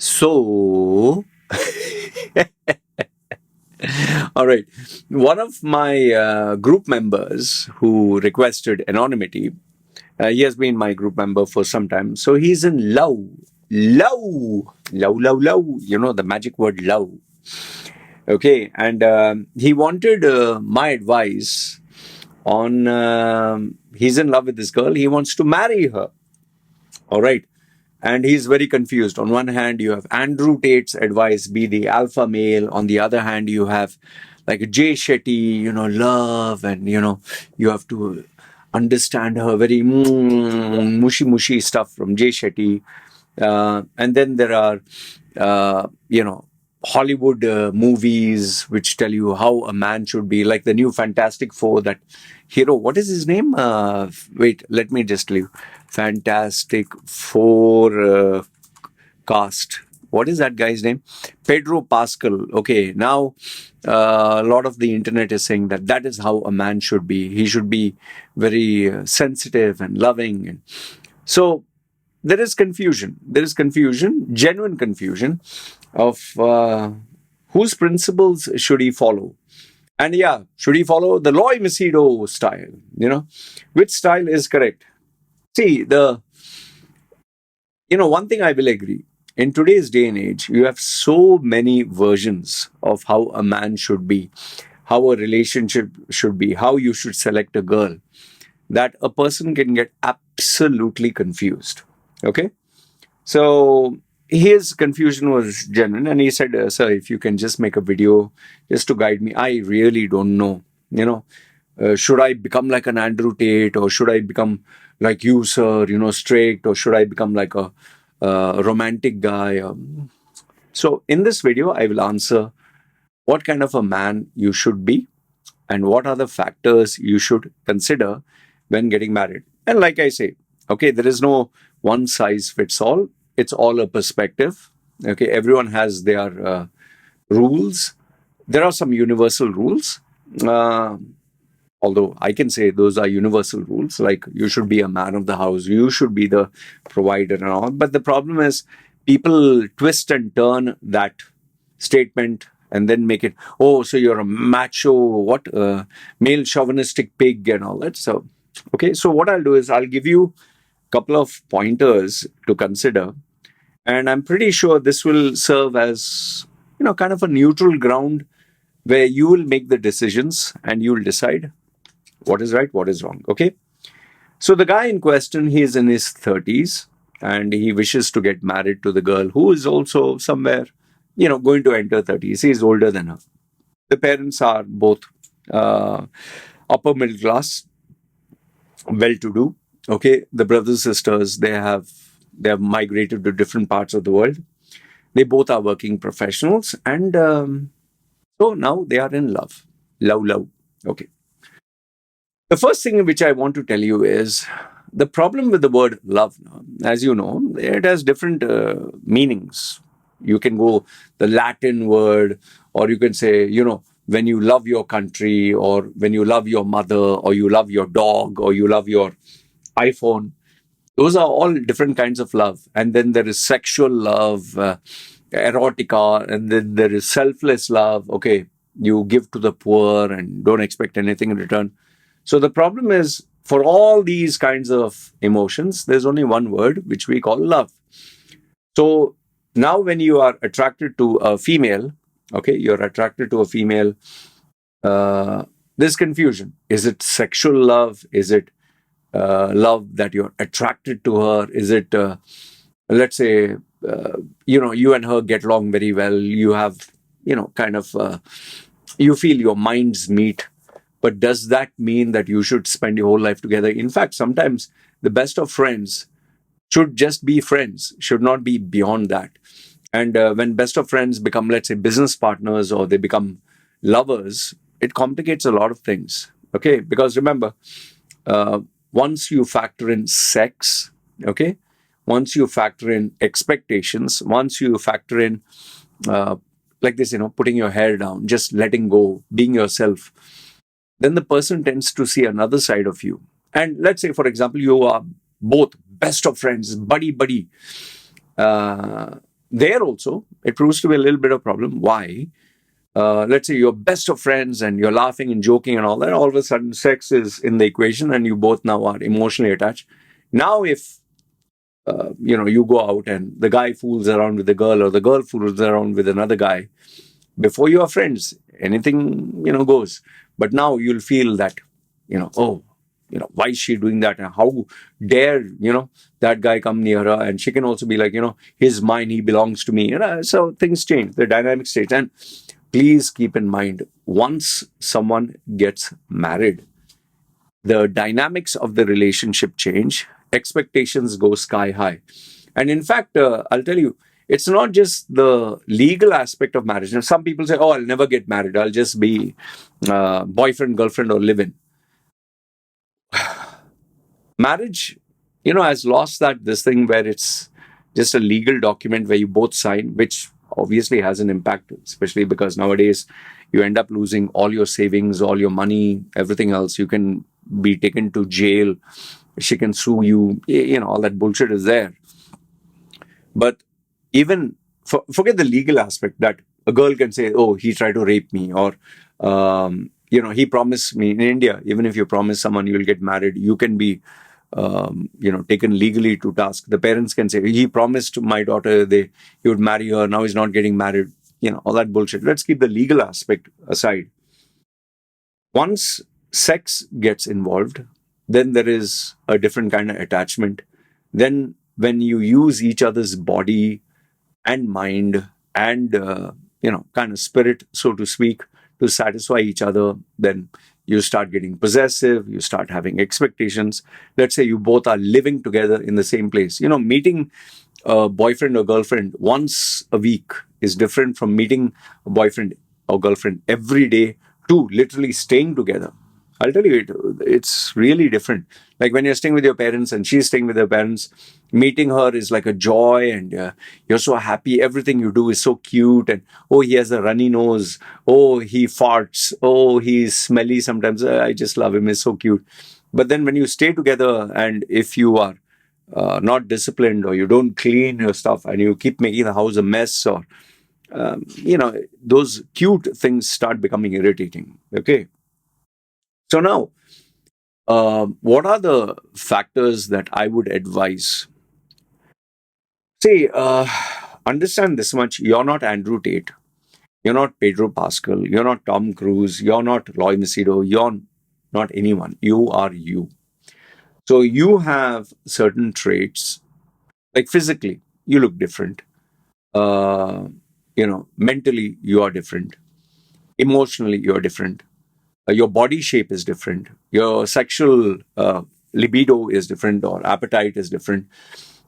So, all right. One of my group members who requested anonymity, he has been my group member for some time. So he's in love. Love. Love, love, love. You know, the magic word love. Okay. And he wanted my advice on he's in love with this girl. He wants to marry her. All right. And he's very confused. On one hand, you have Andrew Tate's advice, be the alpha male. On the other hand, you have like Jay Shetty, love, and you have to understand her very mushy mushy stuff from Jay Shetty. And then there are, Hollywood movies which tell you how a man should be, like the new Fantastic Four, that hero. What is his name? Wait, let me just leave. Fantastic Four cast. What is that guy's name? Pedro Pascal. Okay, now a lot of the internet is saying that that is how a man should be. He should be very sensitive and loving. And so there is confusion. There is confusion, genuine confusion of whose principles should he follow. And yeah, should he follow the Loy Machedo style? Which style is correct? See, one thing I will agree. In today's day and age, you have so many versions of how a man should be, how a relationship should be, how you should select a girl, that a person can get absolutely confused. Okay? So his confusion was genuine, and he said, sir, if you can just make a video just to guide me, I really don't know. Should I become like an Andrew Tate, or should I become like you, sir, strict, or should I become like a romantic guy? So in this video, I will answer what kind of a man you should be and what are the factors you should consider when getting married. And like I say, okay, there is no one size fits all. It's all a perspective. Okay, everyone has their rules. There are some universal rules. Although I can say those are universal rules, like you should be a man of the house, you should be the provider and all. But the problem is people twist and turn that statement and then make it, oh, so you're a macho, male chauvinistic pig and all that. So, okay, so what I'll do is I'll give you a couple of pointers to consider. And I'm pretty sure this will serve as, kind of a neutral ground where you will make the decisions and you will decide what is right, what is wrong. Okay. So the guy in question, he is in his 30s and he wishes to get married to the girl who is also somewhere, going to enter 30s. He is older than her. The parents are both upper middle class, well to do. Okay. The brothers, sisters, they have migrated to different parts of the world. They both are working professionals. And so now they are in love. Love. Okay. The first thing which I want to tell you is the problem with the word love. As you know, it has different meanings. You can go the Latin word, or you can say, when you love your country, or when you love your mother, or you love your dog, or you love your iPhone. Those are all different kinds of love. And then there is sexual love, erotica, and then there is selfless love. Okay, you give to the poor and don't expect anything in return. So the problem is, for all these kinds of emotions, there's only one word which we call love. So now when you are attracted to a female, okay, you're attracted to a female, there's confusion. Is it sexual love? Is it love that you're attracted to her? Is it, let's say, you and her get along very well. You have, you feel your minds meet. But does that mean that you should spend your whole life together? In fact, sometimes the best of friends should just be friends, should not be beyond that. And when best of friends become, let's say, business partners, or they become lovers, it complicates a lot of things. Okay, because remember, once you factor in sex, okay, once you factor in expectations, once you factor in like this, putting your hair down, just letting go, being yourself, then the person tends to see another side of you. And let's say, for example, you are both best of friends, buddy. there also, it proves to be a little bit of a problem. Why? Let's say you're best of friends and you're laughing and joking and all that. All of a sudden, sex is in the equation, and you both now are emotionally attached. Now, if you go out and the guy fools around with the girl, or the girl fools around with another guy, before you are friends, anything goes. But now you'll feel that, oh, why is she doing that? And how dare that guy come near her? And she can also be like, he's mine, he belongs to me. So things change, the dynamics change. And please keep in mind, once someone gets married, the dynamics of the relationship change, expectations go sky high. And in fact, I'll tell you, it's not just the legal aspect of marriage. Now, some people say, oh, I'll never get married, I'll just be boyfriend, girlfriend, or live in. Marriage, has lost that this thing where it's just a legal document where you both sign, which obviously has an impact, especially because nowadays you end up losing all your savings, all your money, everything else. You can be taken to jail. She can sue you. All that bullshit is there. But even forget the legal aspect, that a girl can say, oh, he tried to rape me, or he promised me. In India, even if you promise someone you will get married, you can be taken legally to task. The parents can say, he promised my daughter he would marry her, now he's not getting married. All that bullshit. Let's keep the legal aspect aside. Once sex gets involved, then there is a different kind of attachment. Then when you use each other's body and mind and kind of spirit, so to speak, to satisfy each other, then you start getting possessive, you start having expectations. Let's say you both are living together in the same place. Meeting a boyfriend or girlfriend once a week is different from meeting a boyfriend or girlfriend every day to literally staying together. I'll tell you, it's really different. Like when you're staying with your parents and she's staying with her parents, meeting her is like a joy, and you're so happy. Everything you do is so cute. And oh, he has a runny nose. Oh, he farts. Oh, he's smelly sometimes. I just love him. He's so cute. But then when you stay together, and if you are not disciplined, or you don't clean your stuff and you keep making the house a mess, or those cute things start becoming irritating. Okay. So now, what are the factors that I would advise? See, understand this much. You're not Andrew Tate. You're not Pedro Pascal. You're not Tom Cruise. You're not Loy Machedo. You're not anyone. You are you. So you have certain traits, like physically, you look different. Uh, mentally, you are different. Emotionally, you're different. Your body shape is different. Your sexual libido is different, or appetite is different.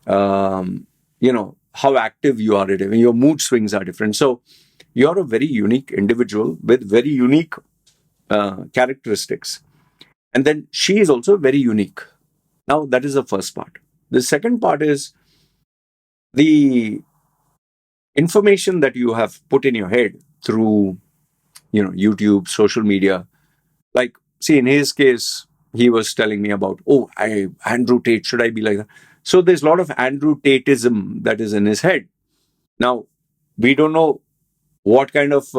How active you are, your mood swings are different. So you're a very unique individual with very unique characteristics. And then she is also very unique. Now, that is the first part. The second part is the information that you have put in your head through, YouTube, social media. Like, see, in his case, he was telling me about, oh, Andrew Tate, should I be like that? So there's a lot of Andrew Tateism that is in his head. Now, we don't know what kind of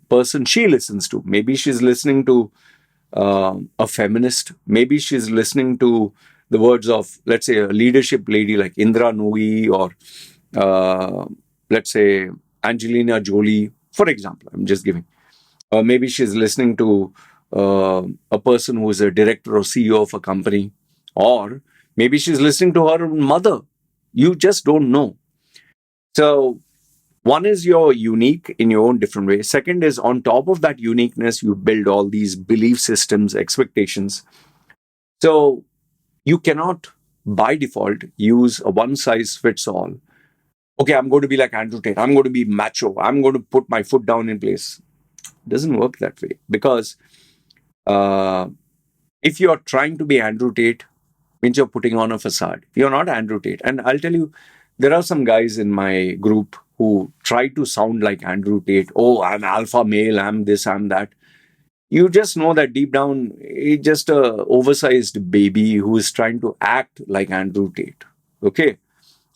person she listens to. Maybe she's listening to a feminist. Maybe she's listening to the words of, let's say, a leadership lady like Indra Nooyi, or let's say Angelina Jolie, for example. I'm just giving. Or maybe she's listening to a person who is a director or CEO of a company. Or maybe she's listening to her own mother. You just don't know. So one is you're unique in your own different way. Second is, on top of that uniqueness, you build all these belief systems, expectations. So you cannot, by default, use a one size fits all. Okay, I'm going to be like Andrew Tate. I'm going to be macho. I'm going to put my foot down in place. It doesn't work that way, because if you're trying to be Andrew Tate, means you're putting on a facade. You're not Andrew Tate. And I'll tell you, there are some guys in my group who try to sound like Andrew Tate. Oh, I'm alpha male, I'm this, I'm that. You just know that deep down, he's just a oversized baby who is trying to act like Andrew Tate. Okay?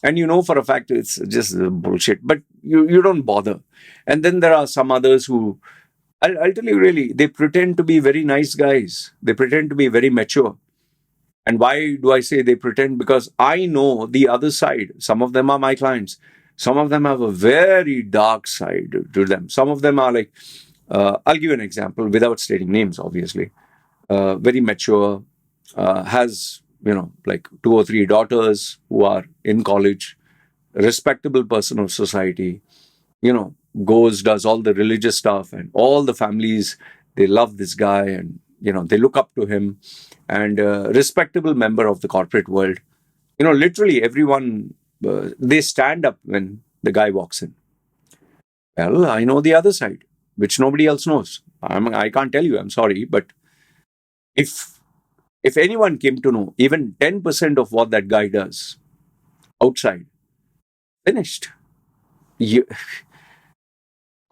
And you know for a fact it's just bullshit, but you don't bother. And then there are some others who, I'll tell you really, they pretend to be very nice guys. They pretend to be very mature. And why do I say they pretend? Because I know the other side. Some of them are my clients. Some of them have a very dark side to them. Some of them are like, I'll give you an example without stating names, obviously. Very mature, has, like 2 or 3 daughters who are in college, respectable person of society, goes, does all the religious stuff, and all the families, they love this guy, and, they look up to him, and respectable member of the corporate world. Literally everyone, they stand up when the guy walks in. Well, I know the other side, which nobody else knows. I can't tell you, I'm sorry, but if if anyone came to know even 10% of what that guy does outside, finished. You,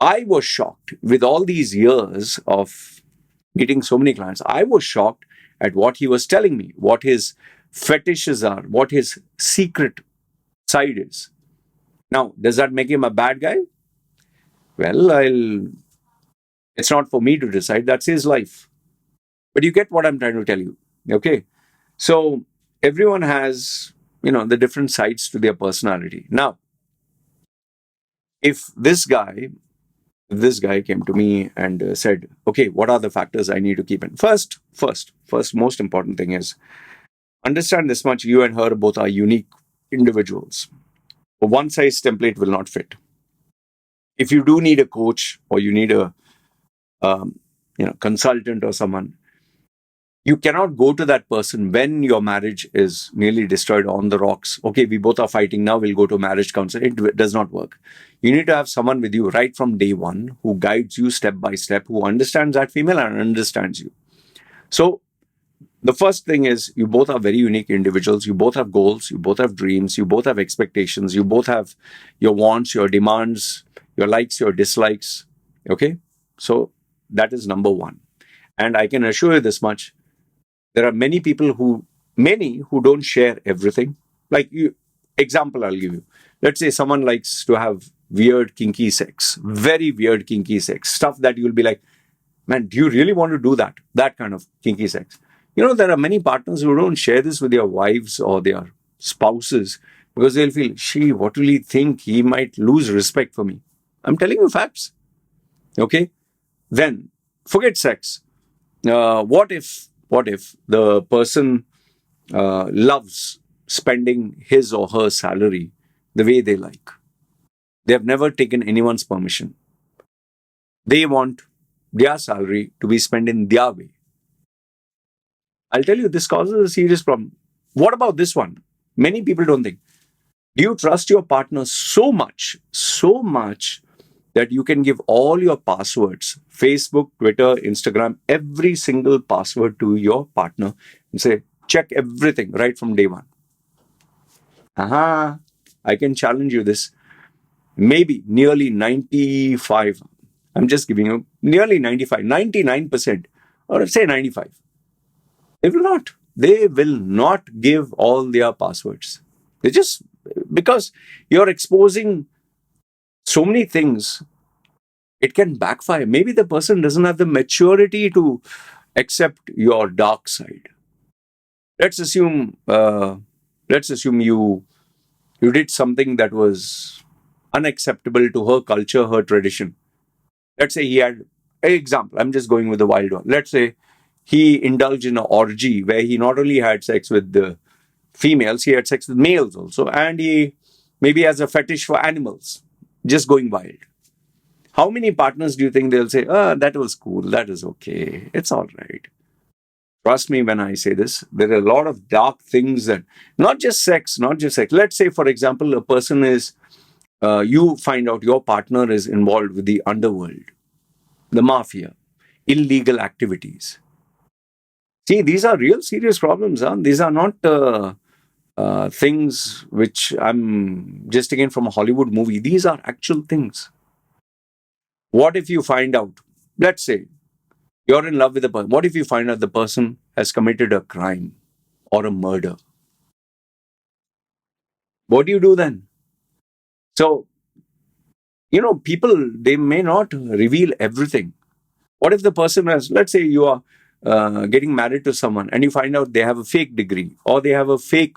I was shocked with all these years of meeting so many clients. I was shocked at what he was telling me, what his fetishes are, what his secret side is. Now, does that make him a bad guy? Well, it's not for me to decide. That's his life. But you get what I'm trying to tell you. Okay. So everyone has, the different sides to their personality. Now, if this guy came to me and said, okay, what are the factors I need to keep in? First, most important thing is understand this much: you and her both are unique individuals. A one size template will not fit. If you do need a coach, or you need a consultant or someone, you cannot go to that person when your marriage is nearly destroyed, on the rocks. Okay, we both are fighting now, we'll go to marriage counselor. It does not work. You need to have someone with you right from day one, who guides you step by step, who understands that female and understands you. So the first thing is, you both are very unique individuals. You both have goals, you both have dreams, you both have expectations, you both have your wants, your demands, your likes, your dislikes. Okay, so that is number one. And I can assure you this much: there are many who don't share everything. Like, example I'll give you. Let's say someone likes to have weird kinky sex, very weird kinky sex, stuff that you'll be like, man, do you really want to do that kind of kinky sex? There are many partners who don't share this with their wives or their spouses, because they'll feel, what will he think? He might lose respect for me. I'm telling you facts. Okay, then forget sex. What if the person loves spending his or her salary the way they like? They have never taken anyone's permission. They want their salary to be spent in their way. I'll tell you, this causes a serious problem. What about this one? Many people don't think. Do you trust your partner so much that you can give all your passwords, Facebook, Twitter, Instagram, every single password to your partner, and say, check everything right from day one? I can challenge you this. Maybe nearly 95, I'm just giving you nearly 95, 99%, or say 95. They will not. They will not give all their passwords. They just, because you're exposing so many things, it can backfire. Maybe the person doesn't have the maturity to accept your dark side. Let's assume you did something that was unacceptable to her culture, her tradition. Let's say he had, example, I'm just going with the wild one. Let's say he indulged in an orgy where he not only had sex with the females, he had sex with males also, and he maybe has a fetish for animals, just going wild. How many partners do you think they'll say, that was cool, that is okay, it's all right? Trust me when I say this, there are a lot of dark things that, not just sex. Let's say, for example, a person is, you find out your partner is involved with the underworld, the mafia, illegal activities. See, these are real serious problems. Huh? These are not things which I'm just taken from a Hollywood movie. These are actual things. What if you find out, let's say, you're in love with a person. What if you find out the person has committed a crime or a murder? What do you do then? So, people, they may not reveal everything. What if the person has, let's say you are getting married to someone and you find out they have a fake degree, or they have a fake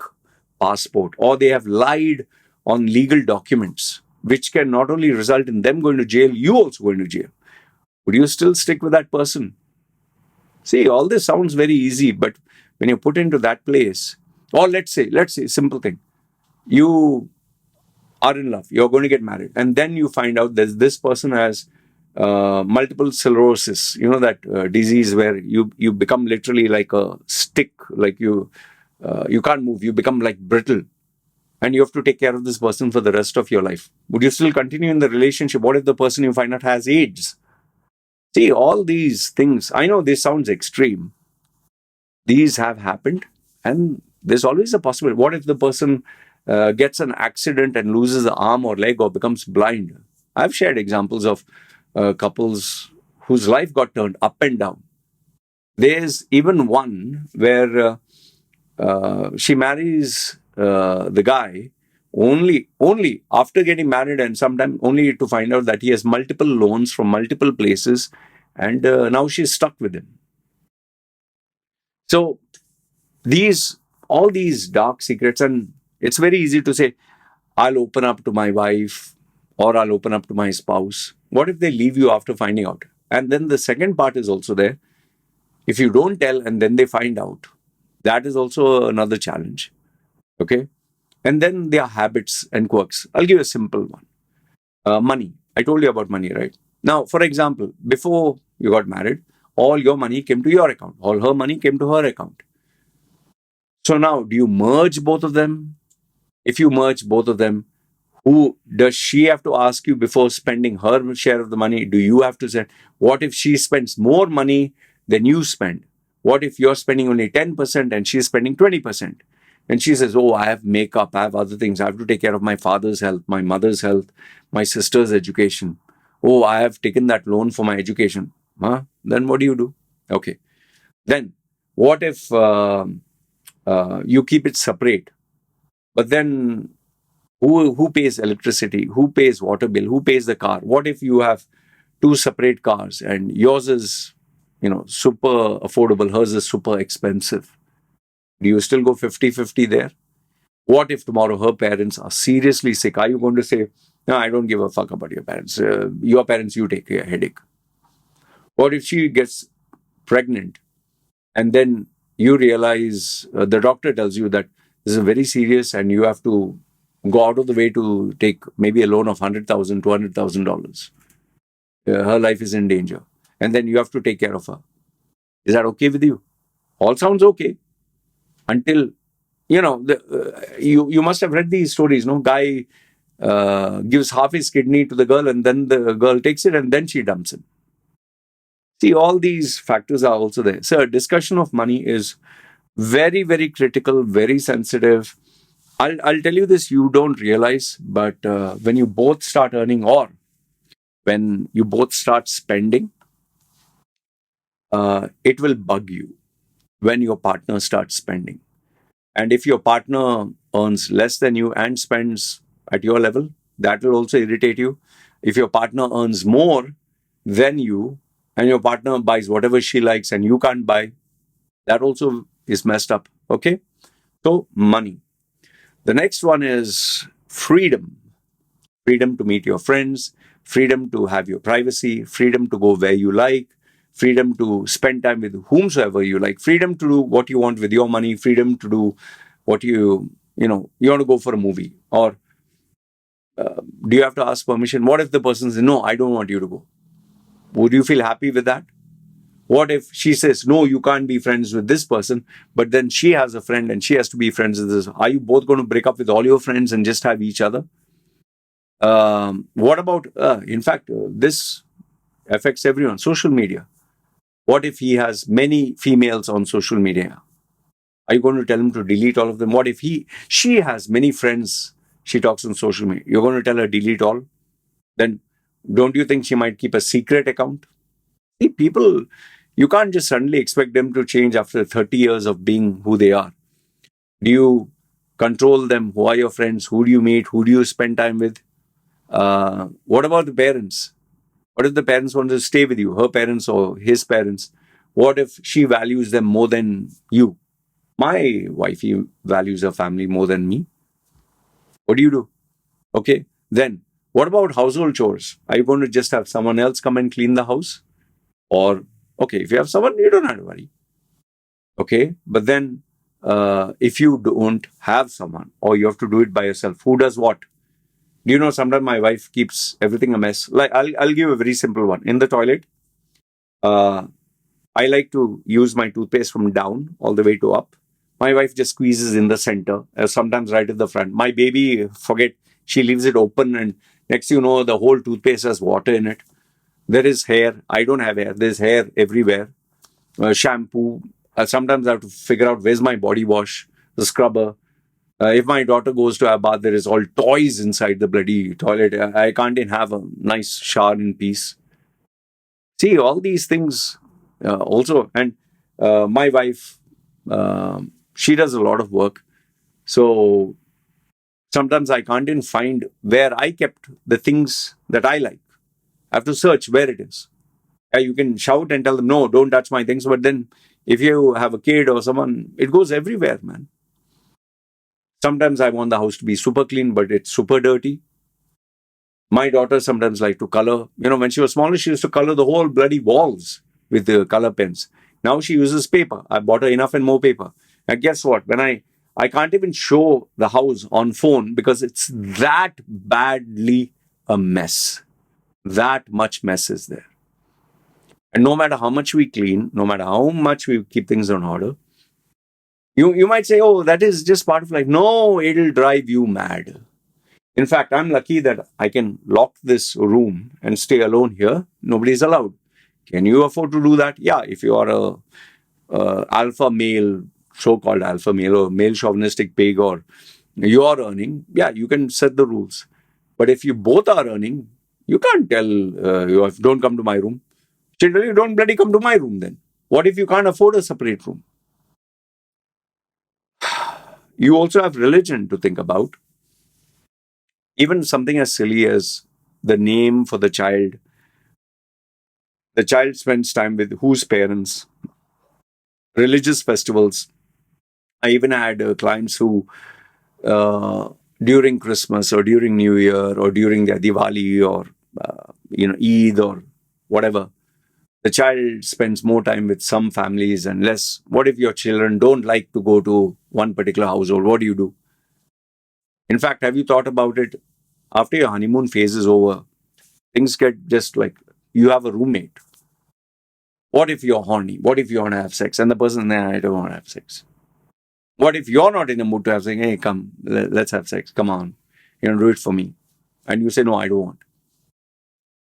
passport, or they have lied on legal documents, which can not only result in them going to jail, you also going to jail. Would you still stick with that person? See, all this sounds very easy, but when you put into that place, or let's say, simple thing, you are in love, you're going to get married, and then you find out that this person has multiple sclerosis. You know that disease where you become literally like a stick, like you can't move, you become like brittle, and you have to take care of this person for the rest of your life. Would you still continue in the relationship? What if the person you find out has AIDS? See, all these things, I know this sounds extreme. These have happened, and there's always a possibility. What if the person gets an accident and loses an arm or leg or becomes blind? I've shared examples of couples whose life got turned up and down. There's even one where she marries the guy only after getting married, and sometimes only to find out that he has multiple loans from multiple places, and now she's stuck with him. So these all these dark secrets, and it's very easy to say, I'll open up to my wife or I'll open up to my spouse. What if they leave you after finding out? And then the second part is also there. If you don't tell and then they find out, that is also another challenge. Okay. And then there are habits and quirks. I'll give you a simple one. Money. I told you about money, right? Now, for example, before you got married, all your money came to your account. All her money came to her account. So now, do you merge both of them? If you merge both of them, who does she have to ask you before spending her share of the money? Do you have to say, what if she spends more money than you spend? What if you're spending only 10% and she's spending 20%? And she says, oh, I have makeup, I have other things. I have to take care of my father's health, my mother's health, my sister's education. Oh, I have taken that loan for my education. Huh? Then what do you do? Okay. Then what if you keep it separate? But then who pays electricity? Who pays water bill? Who pays the car? What if you have two separate cars and yours is, super affordable, hers is super expensive? Do you still go 50-50 there? What if tomorrow her parents are seriously sick? Are you going to say, no, I don't give a fuck about your parents. Your parents, you take a headache. What if she gets pregnant and then you realize the doctor tells you that this is very serious and you have to go out of the way to take maybe a loan of $100,000, $200,000. Her life is in danger. And then you have to take care of her. Is that okay with you? All sounds okay until, you must have read these stories, no? Guy gives half his kidney to the girl and then the girl takes it and then she dumps him. See, all these factors are also there. So a discussion of money is very, very critical, very sensitive. I'll tell you this, you don't realize, but when you both start earning or when you both start spending, it will bug you when your partner starts spending. And if your partner earns less than you and spends at your level, that will also irritate you. If your partner earns more than you and your partner buys whatever she likes and you can't buy, that also is messed up. Okay? So, money. The next one is freedom. Freedom to meet your friends, freedom to have your privacy, freedom to go where you like, freedom to spend time with whomsoever you like, freedom to do what you want with your money, freedom to do what you want to go for a movie. Or do you have to ask permission? What if the person says, no, I don't want you to go? Would you feel happy with that? What if she says, no, you can't be friends with this person, but then she has a friend and she has to be friends with this? Are you both going to break up with all your friends and just have each other? What about, in fact, this affects everyone. Social media. What if he has many females on social media? Are you going to tell him to delete all of them? What if she has many friends she talks on social media? You're going to tell her delete all? Then don't you think she might keep a secret account? See, people, you can't just suddenly expect them to change after 30 years of being who they are. Do you control them. Who are your friends? Who do you meet? Who do you spend time with? What about the parents? What if the parents want to stay with you, her parents or his parents? What if she values them more than you? My wifey values her family more than me. What do you do? Okay. Then, what about household chores? Are you going to just have someone else come and clean the house? Or, okay, if you have someone, you don't have to worry. Okay. But then, if you don't have someone or you have to do it by yourself, who does what? Do you know, sometimes my wife keeps everything a mess. Like, I'll give a very simple one. In the toilet, uh, I like to use my toothpaste from down all the way to up. My wife just squeezes in the center, sometimes right at the front. My baby, forget, she leaves it open, and next you know, the whole toothpaste has water in it. There is hair. I don't have hair. There's hair everywhere. Shampoo. Sometimes I have to figure out where's my body wash, the scrubber. If my daughter goes to a bath, there is all toys inside the bloody toilet. I can't even have a nice shower in peace. See, all these things also. And my wife, she does a lot of work. So sometimes I can't even find where I kept the things that I like. I have to search where it is. You can shout and tell them, no, don't touch my things. But then if you have a kid or someone, it goes everywhere, man. Sometimes I want the house to be super clean, but it's super dirty. My daughter sometimes like to color. You know, when she was smaller, she used to color the whole bloody walls with the color pens. Now she uses paper. I bought her enough and more paper. And guess what? When I can't even show the house on phone because it's that badly a mess. That much mess is there. And no matter how much we clean, no matter how much we keep things in order, you might say, oh, that is just part of life. No, it'll drive you mad. In fact, I'm lucky that I can lock this room and stay alone here. Nobody's allowed. Can you afford to do that? Yeah, if you are a alpha male, so-called alpha male or male chauvinistic pig, or you are earning, yeah, you can set the rules. But if you both are earning, you can't tell your wife, don't come to my room. She'll tell you, don't bloody come to my room then. What if you can't afford a separate room? You also have religion to think about. Even something as silly as the name for the child. The child spends time with whose parents, religious festivals. I even had clients who, during Christmas or during New Year or during their Diwali or Eid or whatever, the child spends more time with some families and less. What if your children don't like to go to one particular household? What do you do? In fact, have you thought about it? After your honeymoon phase is over, things get just like you have a roommate. What if you're horny? What if you want to have sex? And the person, nah, I don't want to have sex. What if you're not in a mood to have sex? Hey, come, let's have sex. Come on. You're going to do it for me. And you say, no, I don't want.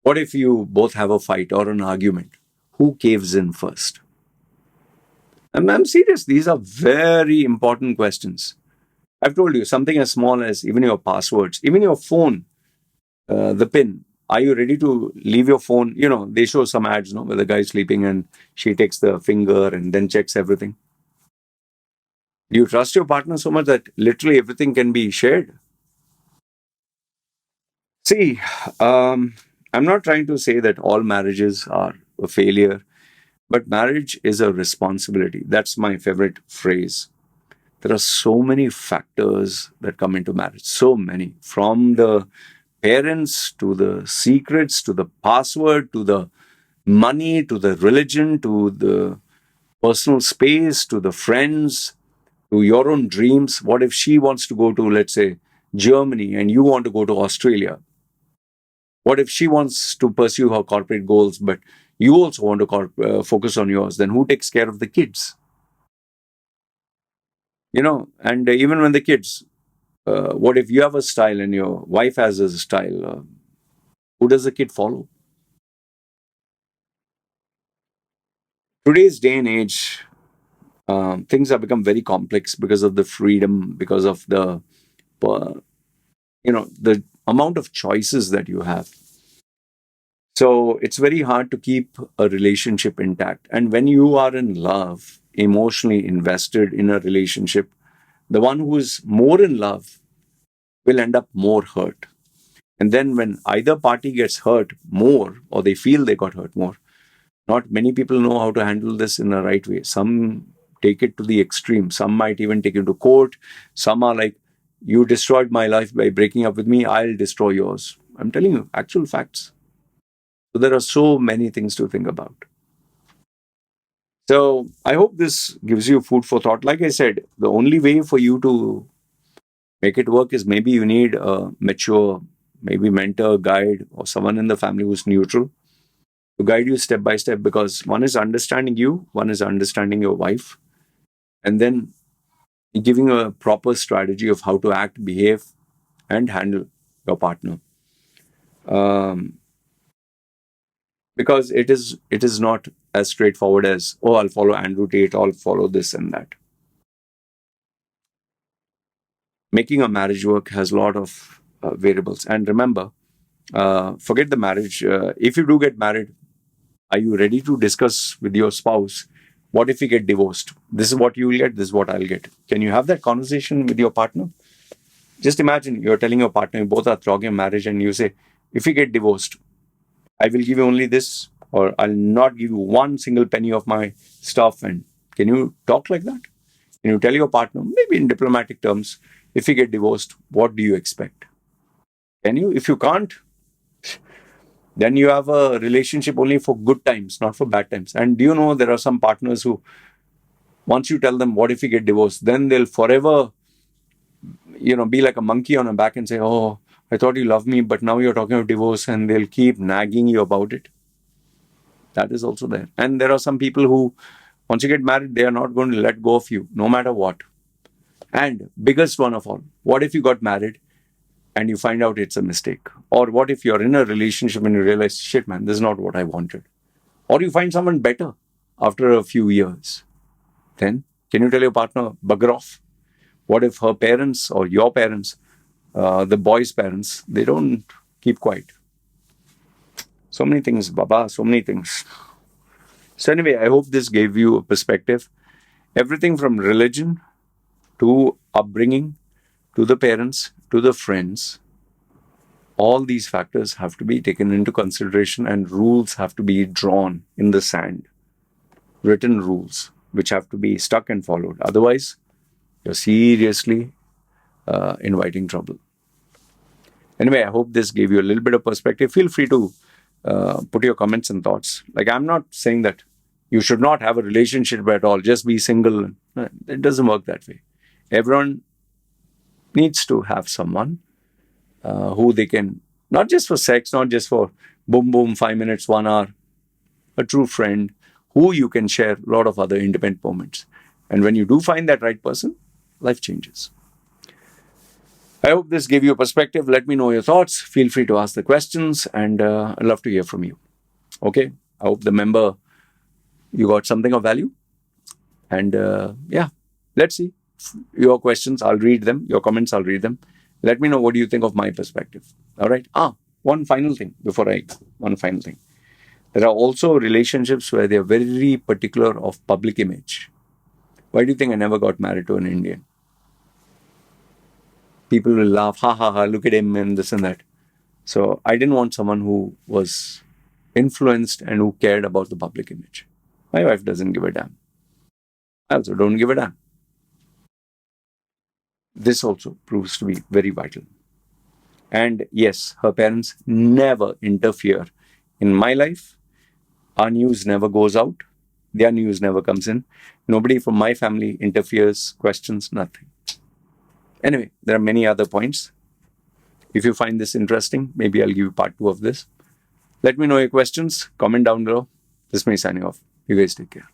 What if you both have a fight or an argument? Who caves in first? I'm serious. These are very important questions. I've told you something as small as even your passwords, even your phone, the PIN. Are you ready to leave your phone? You know, they show some ads, no, where the guy's sleeping and she takes the finger and then checks everything. Do you trust your partner so much that literally everything can be shared? See, I'm not trying to say that all marriages are a failure, but marriage is a responsibility. That's my favorite phrase. There are so many factors that come into marriage, so many, from the parents to the secrets to the password to the money to the religion to the personal space to the friends to your own dreams. What if she wants to go to, let's say, Germany and you want to go to Australia? What if she wants to pursue her corporate goals, but you also want to focus on yours? Then who takes care of the kids? And even when the kids, what if you have a style and your wife has a style? Who does the kid follow? Today's day and age, things have become very complex because of the freedom, because of uh, the amount of choices that you have. So it's very hard to keep a relationship intact. And when you are in love, emotionally invested in a relationship, The one who is more in love will end up more hurt. And then when either party gets hurt more, or they feel they got hurt more, not many people know how to handle this in the right way. Some take it to the extreme. Some might even take it to court. Some are like, you destroyed my life by breaking up with me, I'll destroy yours. I'm telling you, actual facts. So there are so many things to think about. So I hope this gives you food for thought. Like I said, the only way for you to make it work is maybe you need a mature, maybe mentor, guide, or someone in the family who's neutral to guide you step by step, because one is understanding you, one is understanding your wife, and then giving a proper strategy of how to act, behave, and handle your partner. Because it is not as straightforward as, oh, I'll follow Andrew Tate, I'll follow this and that. Making a marriage work has a lot of variables. And remember, forget the marriage. If you do get married, are you ready to discuss with your spouse, what if we get divorced? This is what you will get, this is what I'll get. Can you have that conversation with your partner? Just imagine you're telling your partner, you both are throwing a marriage, and you say, if we get divorced, I will give you only this, or I'll not give you one single penny of my stuff. And can you talk like that? Can you tell your partner, maybe in diplomatic terms, if we get divorced, what do you expect? Can you? If you can't, then you have a relationship only for good times, not for bad times. And do you know there are some partners who, once you tell them, what if we get divorced, then they'll forever, be like a monkey on a back and say, oh, I thought you loved me, but now you're talking about divorce, and they'll keep nagging you about it. That is also there. And there are some people who, once you get married, they are not going to let go of you, no matter what. And biggest one of all, what if you got married and you find out it's a mistake? Or what if you're in a relationship and you realize, shit, man, this is not what I wanted? Or you find someone better after a few years. Then, can you tell your partner, bugger off? What if her parents or your parents, the boy's parents, they don't keep quiet? So many things, Baba, so many things. So anyway, I hope this gave you a perspective. Everything from religion to upbringing, to the parents, to the friends, all these factors have to be taken into consideration, and rules have to be drawn in the sand. Written rules, which have to be stuck and followed. Otherwise, you're seriously inviting trouble. Anyway, I hope this gave you a little bit of perspective. Feel free to put your comments and thoughts. Like, I'm not saying that you should not have a relationship at all, just be single. It doesn't work that way. Everyone needs to have someone who they can, not just for sex, not just for boom, boom, 5 minutes, 1 hour, a true friend who you can share a lot of other independent moments. And when you do find that right person, life changes. I hope this gave you a perspective. Let me know your thoughts. Feel free to ask the questions, and I'd love to hear from you. Okay? I hope you got something of value. And let's see. Your questions, I'll read them. Your comments, I'll read them. Let me know what do you think of my perspective. All right? One final thing. There are also relationships where they are very particular of public image. Why do you think I never got married to an Indian? People will laugh, ha ha ha, look at him and this and that. So I didn't want someone who was influenced and who cared about the public image. My wife doesn't give a damn. I also don't give a damn. This also proves to be very vital. And yes, her parents never interfere in my life. Our news never goes out. Their news never comes in. Nobody from my family interferes, questions, nothing. Anyway, there are many other points. If you find this interesting, maybe I'll give you part 2 of this. Let me know your questions. Comment down below. This is me signing off. You guys take care.